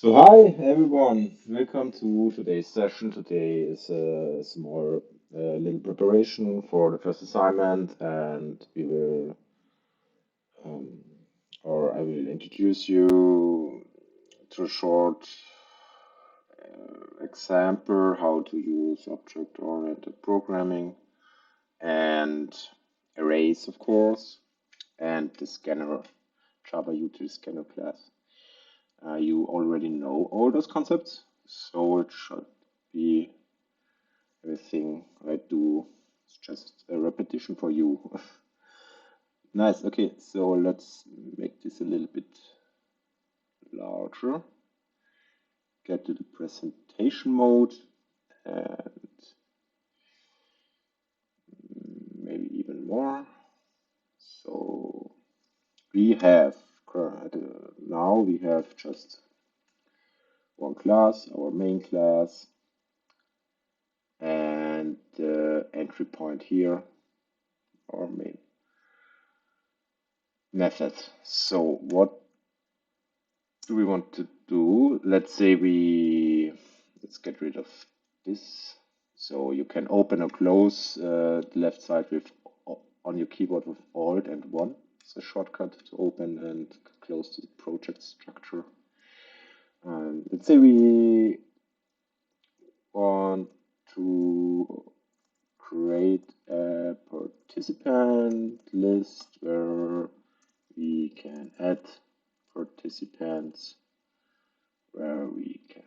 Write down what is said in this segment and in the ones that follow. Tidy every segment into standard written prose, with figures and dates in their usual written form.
So hi everyone, welcome to today's session. Today is a small little preparation for the first assignment, and we will um, or I will introduce you to a short example how to use object-oriented programming and arrays, of course, and the scanner, java.util.Scanner class. You already know all those concepts, so it should be everything I do. It's just a repetition for you. Nice. Okay, so let's make this a little bit larger. Get to the presentation mode and maybe even more. So we have now we have just one class, our main class, and the entry point here, our main method. So what do we want to do? Let's say let's get rid of this. So you can open or close the left side with on your keyboard with Alt and 1. It's a shortcut to open and close the project structure. Let's say we want to create a participant list where we can add participants, where we can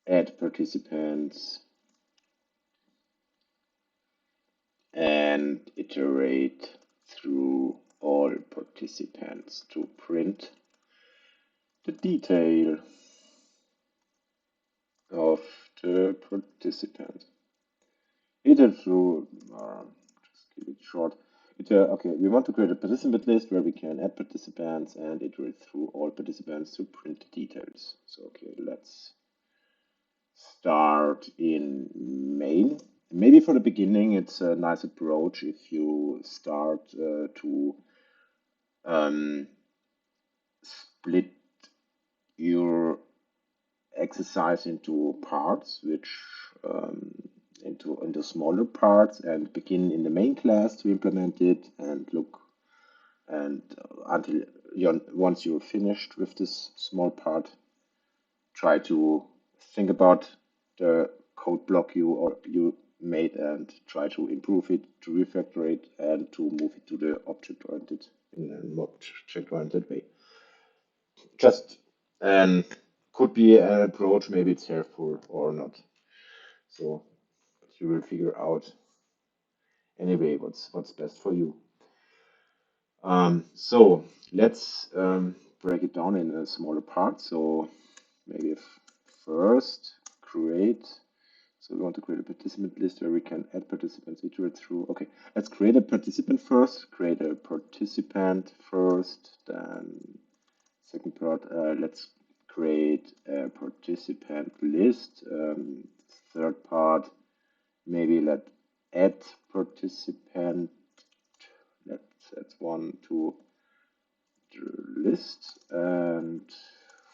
add participants and iterate through all participants to print the detail of the participant. Iterate through, just keep it short. Okay, we want to create a participant list where we can add participants and iterate through all participants to print the details. So, okay, let's start in main. Maybe for the beginning, it's a nice approach if you start to split your exercise into parts, which into smaller parts, and begin in the main class to implement it, and look and until once you're finished with this small part, try to think about the code block you made and try to improve it, to refactor it, and to move it to the object-oriented in an object-oriented way. Just could be an approach. Maybe it's helpful or not. So you will figure out anyway what's best for you. So let's break it down in a smaller part. So maybe first create. So we want to create a participant list where we can add participants, iterate through. Okay, let's create a participant first. Create a participant first. Then second part, let's create a participant list. Third part, maybe let add participant. That's one to the list, and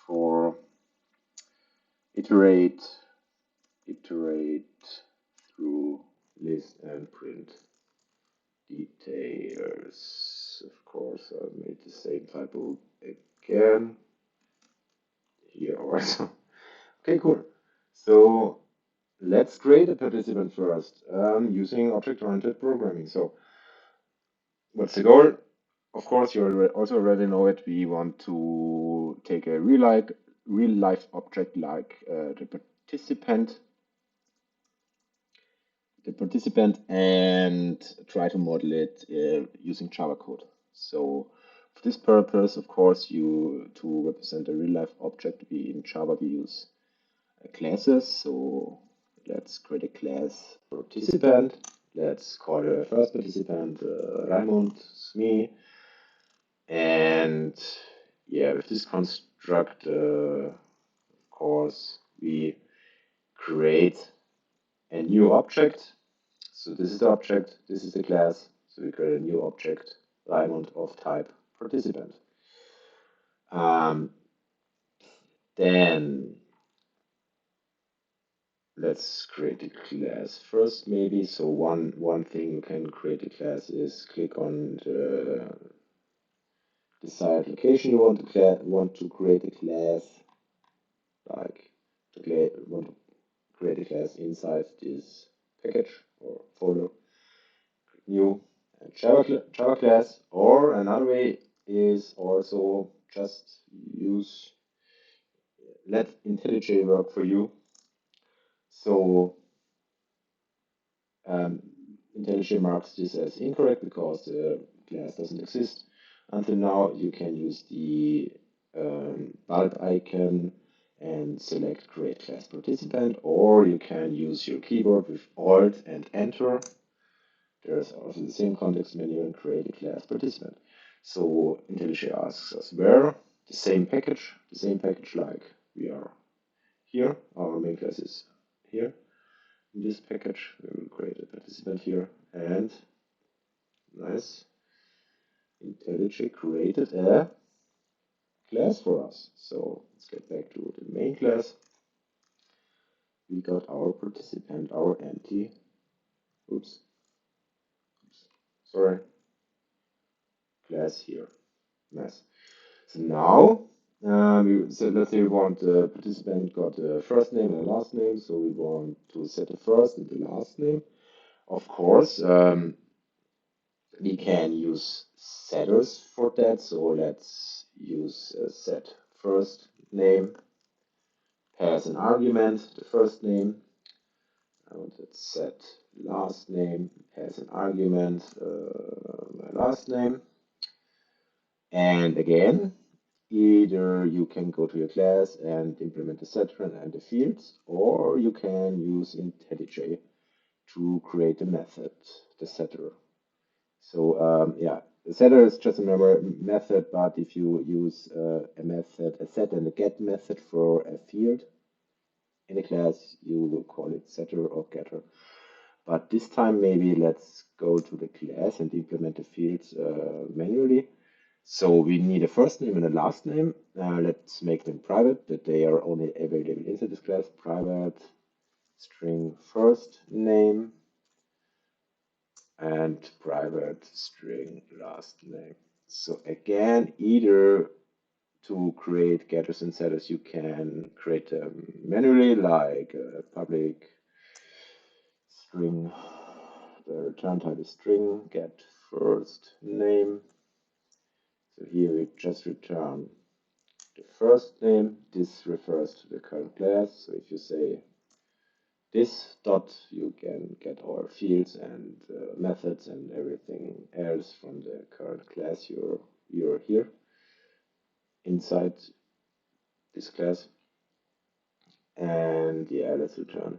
for iterate through list and print details. Of course, I made the same typo again here also. Okay, cool. So let's create a participant first using object-oriented programming. So what's the goal? Of course, you also already know it. We want to take a real life object like the participant, and try to model it using Java code. So for this purpose, of course, to represent a real life object, in Java we use classes. So let's create a class participant. Let's call the first participant Raimund, it's me. And yeah, with this construct, of course, we create a new object. So this is the object, this is the class. So we create a new object, Raimund of type participant. Then let's create a class first, maybe. So one thing you can create a class is click on the desired location you want to create a class, like want to create a class inside this package or folder, new and Java class. Or another way is also just let IntelliJ work for you. So IntelliJ marks this as incorrect because the class doesn't exist. Until now, you can use the bulb icon and select create class participant, or you can use your keyboard with Alt and Enter. There's also the same context menu and create a class participant. So IntelliJ asks us where the same package like we are here. Our main class is here. In this package, we will create a participant here, and nice, IntelliJ created a class for us. So let's get back to the main class. We got our participant, our empty, sorry, class here. Nice. So now, let's say we want the participant got a first name and a last name, so we want to set the first and the last name. Of course, we can use setters for that, so let's use set first name, pass an argument, the first name. I want to set last name, pass an argument, my last name. And again, either you can go to your class and implement the setter and the fields, or you can use IntelliJ to create a method, the setter. So yeah, the setter is just a method, but if you use a method, a set and a get method for a field in a class, you will call it setter or getter. But this time, maybe let's go to the class and implement the fields manually. So we need a first name and a last name. Let's make them private, that they are only available inside this class. Private string first name and private string last name. So again, either to create getters and setters, you can create them manually, like a public string. The return type is string, get first name. So here we just return the first name. This refers to the current class. So if you say this dot, you can get all fields and methods and everything else from the current class you're here inside this class. And yeah, let's return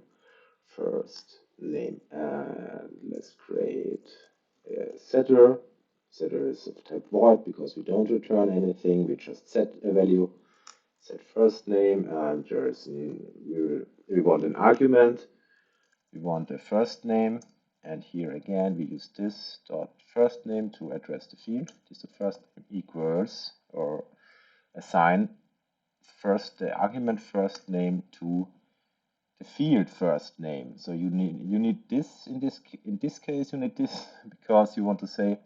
first name, and let's create a setter. Setter is of type void because we don't return anything, we just set a value. Set first name, and we want an argument. We want the first name, and here again we use this dot first name to address the field. This the first name equals, or assign the argument first name to the field first name. So you need this in this case you need this because you want to say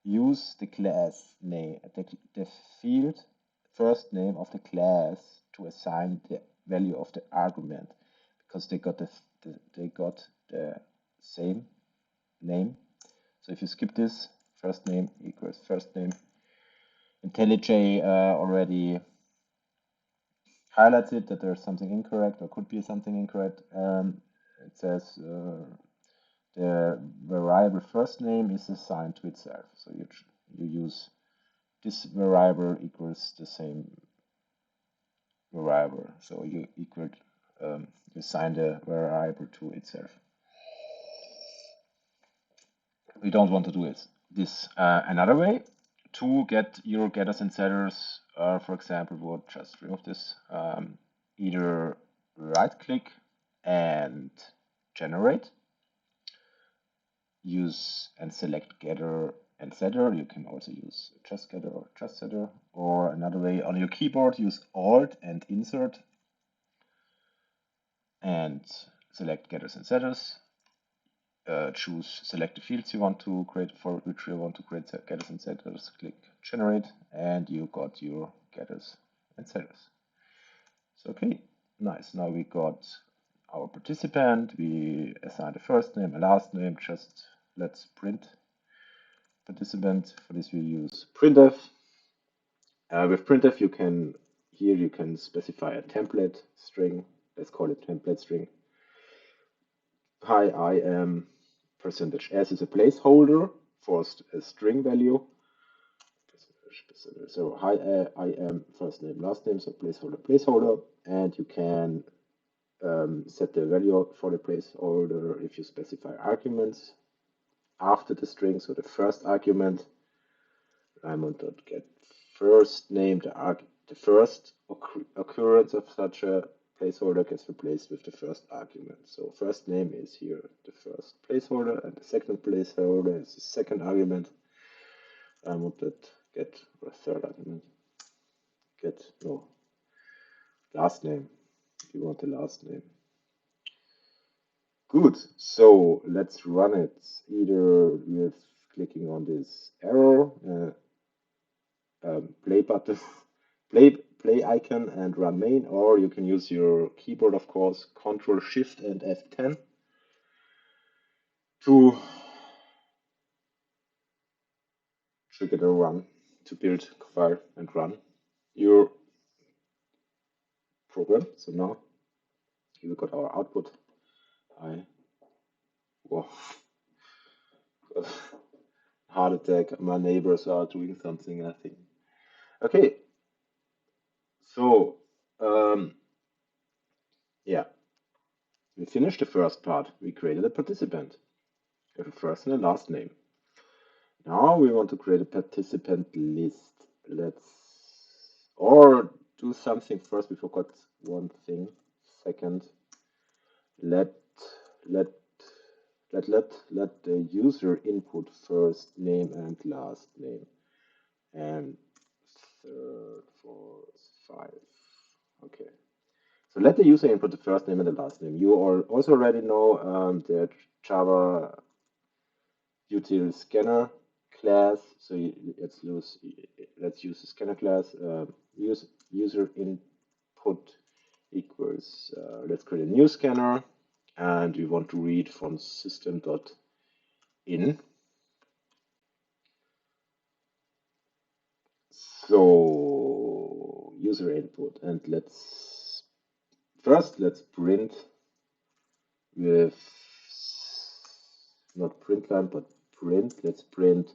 use the class name, the field first name of the class to assign the value of the argument, because they got the same name. So if you skip this, first name equals first name, IntelliJ already highlights it that there's something incorrect or could be something incorrect. It says the variable first name is assigned to itself. So you use this variable equals the same variable. So you assign the variable to itself. We don't want to do this another way to get your getters and setters. For example, we'll just remove this. Either right click and generate, use and select getter and setter. You can also use just getter or just setter, or another way on your keyboard, use Alt and Insert and select getters and setters. Choose select the fields you want to create, for which you want to create getters and setters. Click generate, and you got your getters and setters. So okay, nice. Now we got our participant. We assigned a first name, a last name. Just let's print participant. For this we use printf. With printf you can specify a template string. Let's call it template string. Hi, I am %s is a placeholder for a string value. So hi, I am first name, last name, so placeholder, and you can set the value for the placeholder if you specify arguments after the string. So the first argument, Raimund.get first name, the first occurrence of such a placeholder gets replaced with the first argument. So first name is here the first placeholder, and the second placeholder is the second argument. Raimund.get or third argument. Last name. You want the last name. Good, so let's run it either with clicking on this arrow, play button, play icon and run main, or you can use your keyboard, of course, Control Shift and F10 to trigger the run, to build file and run your program. So now we got our output. Whoa. Heart attack. My neighbors are doing something, I think. Okay. So, yeah, we finished the first part. We created a participant with a first and a last name. Now we want to create a participant list. Or do something first. We forgot one thing. Second, let the user input first name and last name. And third, fourth, 5. Okay. So let the user input the first name and the last name. You also already know the java.util.Scanner class. So let's use the scanner class. User input equals. Let's create a new scanner, and we want to read from system.in. So user input, and let's print with not print line but print. Let's print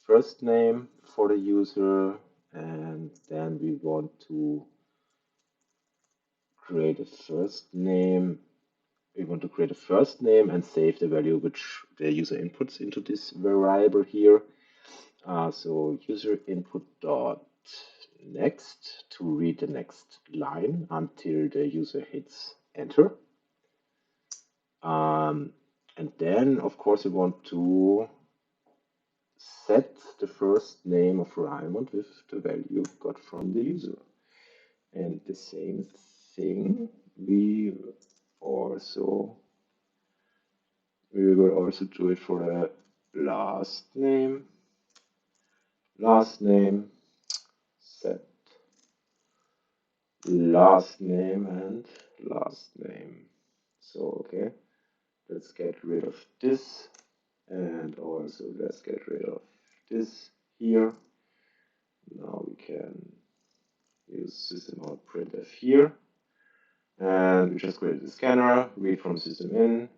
first name for the user, and then we want to create a first name. We want to create a first name and save the value which the user inputs into this variable here. So user input dot next to read the next line until the user hits enter. And then, of course, we want to set the first name of Raimund with the value got from the user. And the same thing, we will also do it for the last name. Set last name and last name. So, okay, let's get rid of this, and also let's get rid of this here. Now we can use system.out.printf here, and we just created the scanner, read from system in,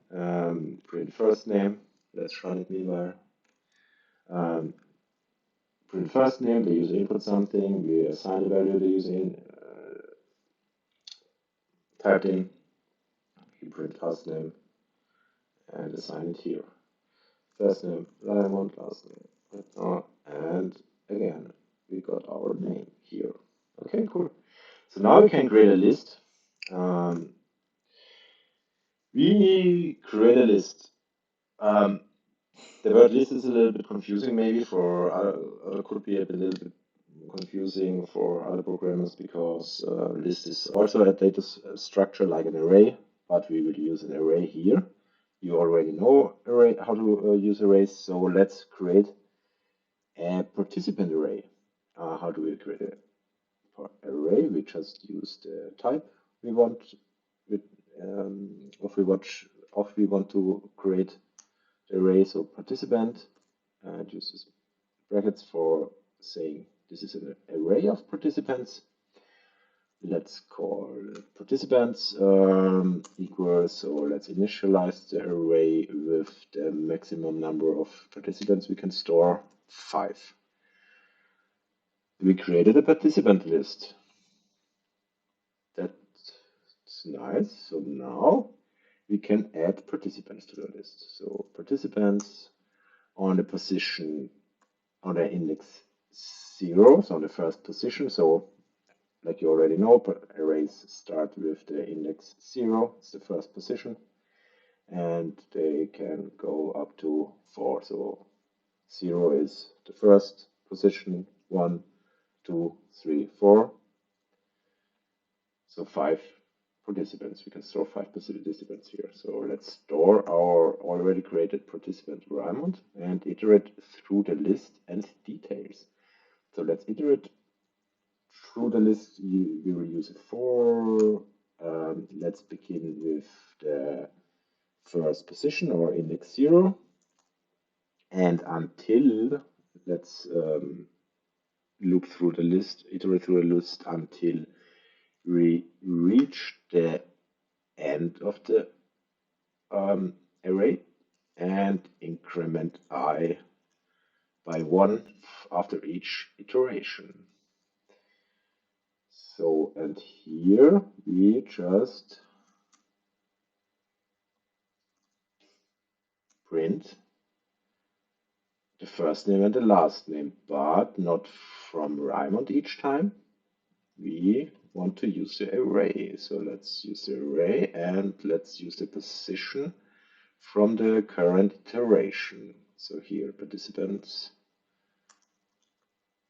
print first name. Let's run it meanwhile. Print first name, the user input something, we assign the value the user typed in, we print last name and assign it here. First name Raimund, last name, and again we got our name here. Okay, cool. So now we can create a list. We create a list. The word list is a little bit confusing maybe for could be a little bit confusing for other programmers because list is also a data structure like an array, but we will use an array here. You already know array, how to use arrays, so let's create a participant array. How do we create a array? We just use the type we want with if we want to create the array, so participant, and uses brackets for saying this is an array of participants. Let's call participants equals, so let's initialize the array with the maximum number of participants we can store, 5. We created a participant list. That's nice. So now we can add participants to the list. So participants on the position, on the index 0, so on the first position. So like you already know, arrays start with the index 0, it's the first position, and they can go up to 4. So 0 is the first position, 1, 2, 3, 4. So 5 participants. We can store 5 participants here. So let's store our already created participant Raymond and iterate through the list and details. So let's iterate through the list. We will use a for. Let's begin with the first position or index 0. And until, let's loop through the list, iterate through the list until we reach the end of the array and increment I by 1 after each iteration. So, and here we just print the first name and the last name, but not from Raymond each time. We want to use the array. So let's use the array and let's use the position from the current iteration. So here, participants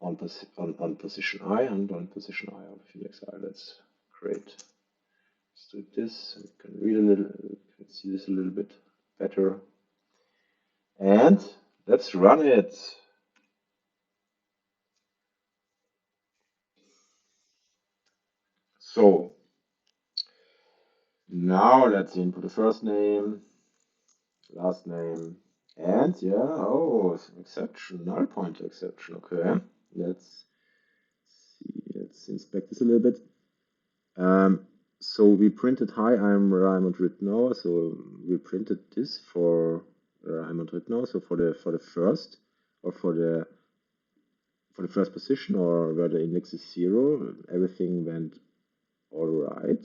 on position I and on position I on index I. Let's create. Let's do this. We can read a little. We can see this a little bit better. And let's run it. So now let's input the first name, last name, and yeah, oh, exception, null pointer exception. Okay, let's see. Let's inspect this a little bit. So we printed hi, I'm Raymond Rittenauer. So we printed this for Raymond Rittenauer. So for the first or for the first position or where the index is 0, everything went all right.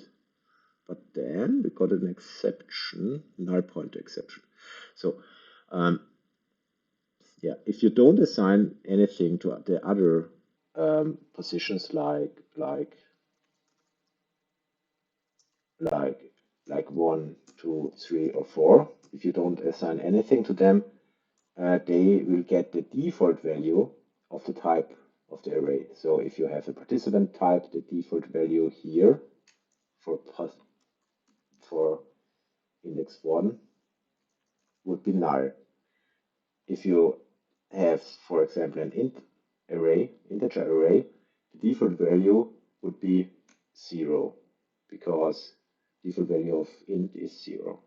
But then we got an exception, null pointer exception. So yeah, if you don't assign anything to the other positions like 1, 2, 3, or 4, if you don't assign anything to them, they will get the default value of the type of the array. So if you have a participant type, the default value here for index 1 would be null. If you have, for example, an integer array, the default value would be 0 because default value of int is 0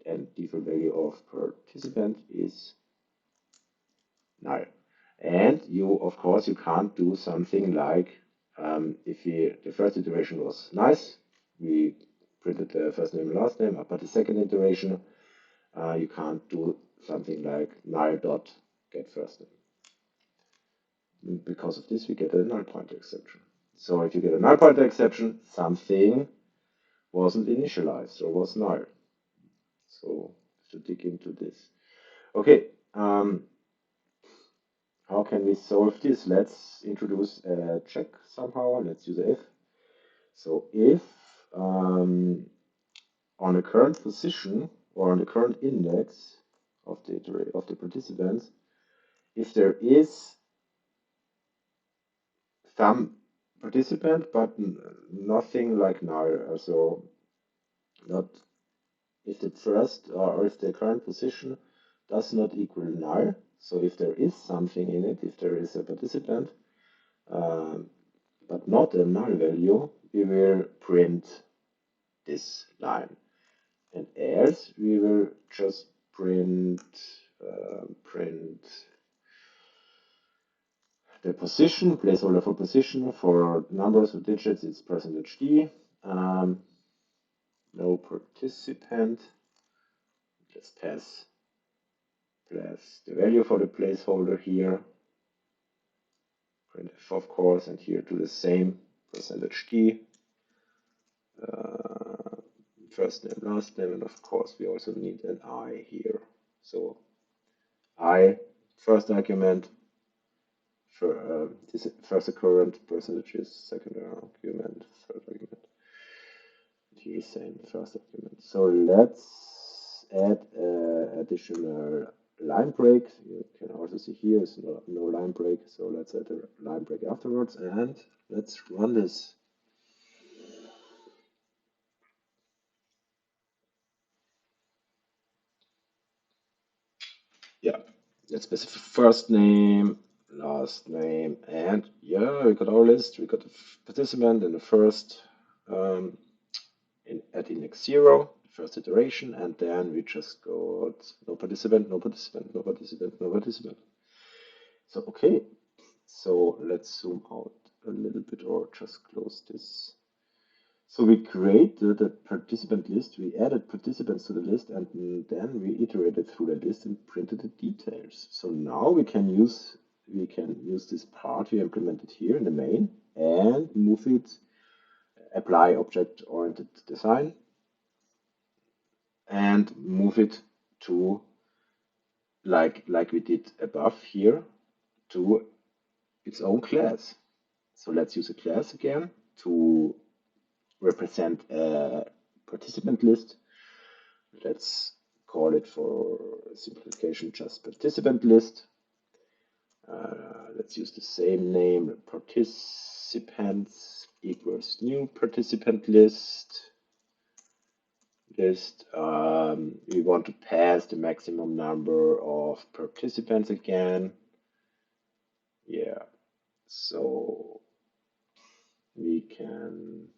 and default value of participant is null. And you, of course, you can't do something like if the first iteration was nice, we printed the first name and last name, but the second iteration, you can't do something like null dot get first name. Because of this, we get a null pointer exception. So if you get a null pointer exception, something wasn't initialized or was null. So to dig into this. Okay, how can we solve this? Let's introduce a check somehow. Let's use if. So if on the current position or on the current index of the participants, if there is some participant but nothing like null, so not if the first or if the current position does not equal null. So if there is something in it, if there is a participant, but not a null value, we will print this line. And else we will just print the position, placeholder for position. For numbers or digits, it's %d. No participant. Just pass the value for the placeholder here. Printf, of course, and here do the same %d. First name, last name, and of course we also need an I here. So I, first argument, for this first occurrence, percentages, second argument, third argument. Here same first argument. So let's add additional line break. You can also see here is no line break. So let's add a line break afterwards and let's run this. Yeah, let's specify first name, last name, and yeah, we got our list. We got the participant in the first at index 0, first iteration, and then we just got no participant, no participant, no participant, no participant. So okay, so let's zoom out a little bit or just close this. So we created a participant list, we added participants to the list, and then we iterated through the list and printed the details. So now we can use this part we implemented here in the main and move it, apply object-oriented design, and move it to like we did above here to its own class. So let's use a class again to represent a participant list. Let's call it for simplification just participant list. Let's use the same name, participants equals new participant list. We want to pass the maximum number of participants again. Yeah, so we can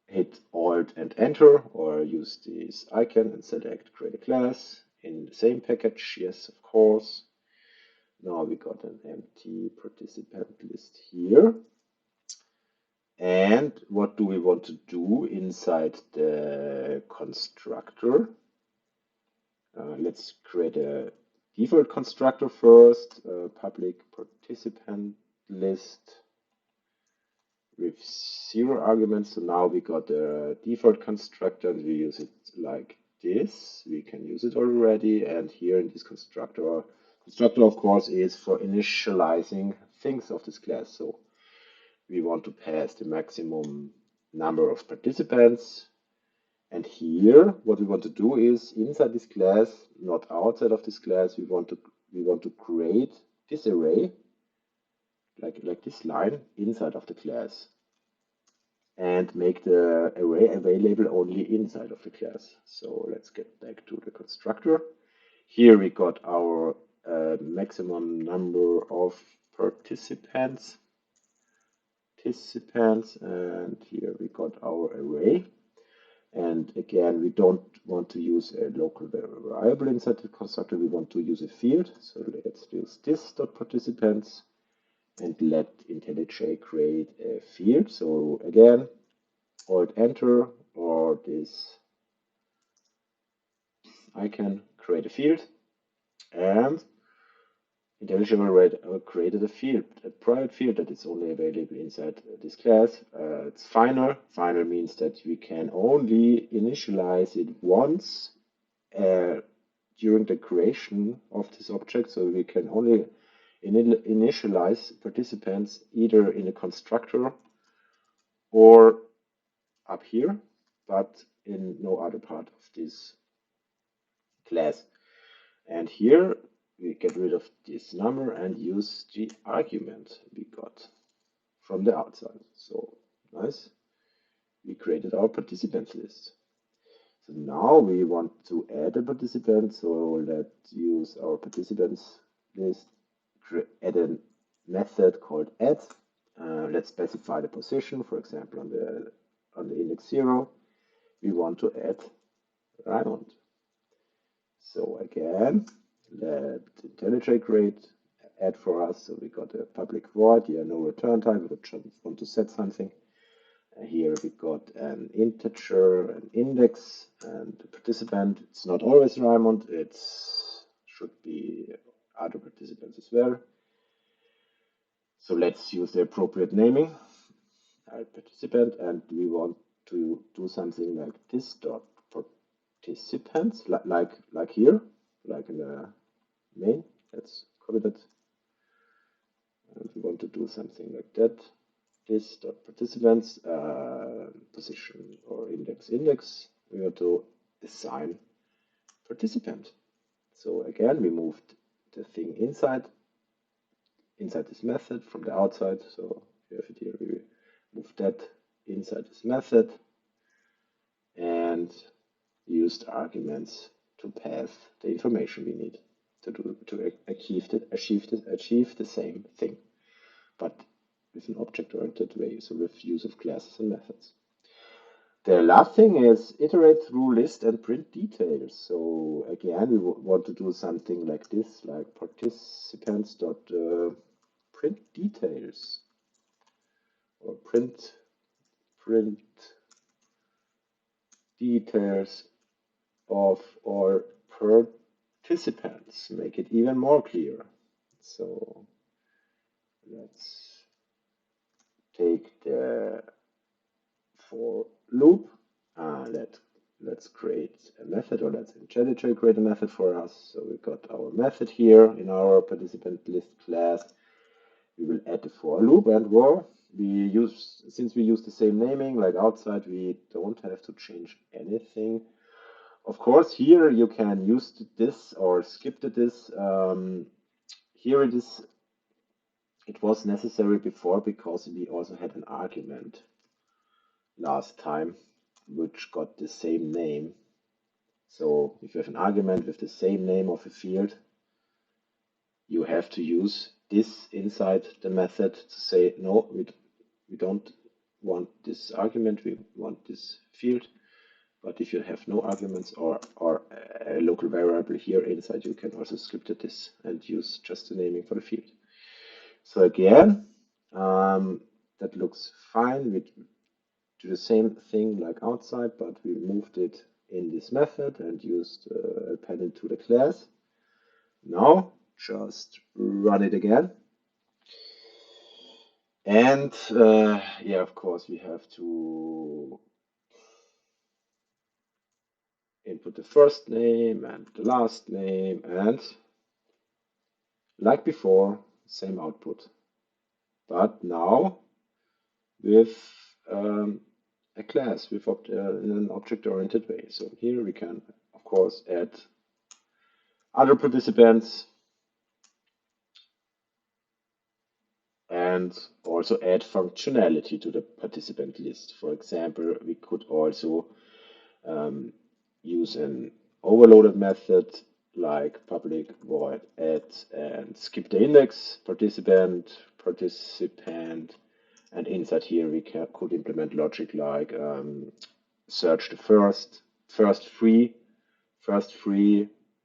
hit Alt and Enter or use this icon and select create a class in the same package. Yes, of course. Now we got an empty participant list here. And what do we want to do inside the constructor? Let's create a default constructor first, public participant list with 0 arguments. So now we got a default constructor and we use it like this. We can use it already. And here in this constructor of course is for initializing things of this class. So we want to pass the maximum number of participants. And here, what we want to do is inside this class, not outside of this class, we want to create this array, like this line, inside of the class, and make the array available only inside of the class. So let's get back to the constructor. Here we got our maximum number of participants, and here we got our array. And again, we don't want to use a local variable inside the constructor. We want to use a field. So let's use this.participants and let IntelliJ create a field. So again, Alt Enter or this icon, create a field, and IntelliJ created a field, a private field that is only available inside this class. It's final. Final means that we can only initialize it once during the creation of this object. So we can only initialize participants either in a constructor or up here, but in no other part of this class. And here we get rid of this number and use the argument we got from the outside. So nice. We created our participants list. So now we want to add a participant. So let's use our participants list, add a method called add. Let's specify the position, for example, on the index 0. We want to add Raymond. So again, let IntelliJ create add for us. So we got a public void here, no return type. We just want to set something. Here we got an integer, an index, and the participant. It's not always Raymond. It should be other participants as well. So let's use the appropriate naming, participant, and we want to do something like this dot participants, like here, like in the main. Let's copy that. And we want to do something like that. This dot participants, position or index. We want to assign participant. So again, we moved the thing inside this method from the outside. So we have it here. We move that inside this method and used arguments to pass the information we need to achieve the same thing, but with an object-oriented way, so with use of classes and methods. The last thing is iterate through list and print details. So again, we want to do something like this, like participants dot print details, or print details of our participants. Make it even more clear. So let's take the for loop. Let's create a method, or let's IntelliJ create a method for us. So we got our method here in our participant list class. We will add the for loop, and since we use the same naming like outside, we don't have to change anything. Of course, here you can use this or skip this. Here it is. It was necessary before because we also had an argument last time, which got the same name. So if you have an argument with the same name of a field, you have to use this inside the method to say, no, we don't want this argument, we want this field. But if you have no arguments or a local variable here inside, you can also script this and use just the naming for the field. So again, that looks fine. We do the same thing like outside, but we moved it in this method and used appended to the class. Now just run it again. And yeah, of course, we have to input the first name and the last name, and like before, same output, but now with a class in an object-oriented way. So here we can, of course, add other participants and also add functionality to the participant list. For example, we could also use an overloaded method like public void add and skip the index participant, and inside here we could implement logic like search the first free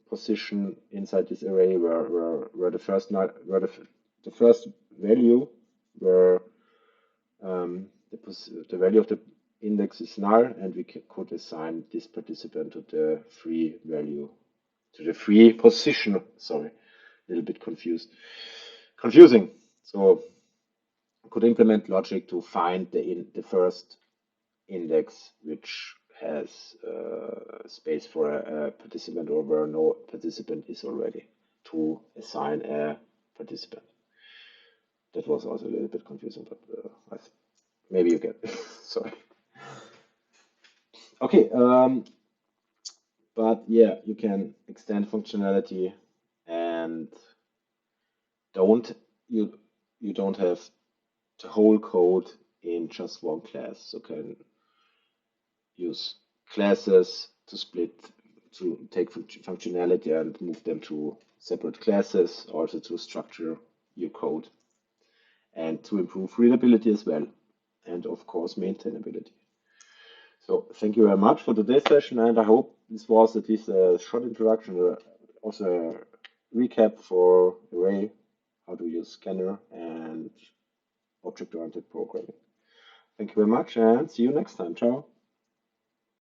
position inside this array where the first value where the value of the index is null, and we could assign this participant to the free value, to the free position. Sorry, a little bit confusing. So could implement logic to find the first index which has space for a participant, or where no participant is already, to assign a participant. That was also a little bit confusing, but maybe you get it. Sorry. Okay, but yeah, you can extend functionality and don't you you don't have the whole code in just one class. So can use classes to split to take functionality and move them to separate classes, also to structure your code and to improve readability as well, and of course maintainability. So thank you very much for today's session, and I hope this was at least a short introduction, also a recap for Array, how to use Scanner and object-oriented programming. Thank you very much, and see you next time. Ciao.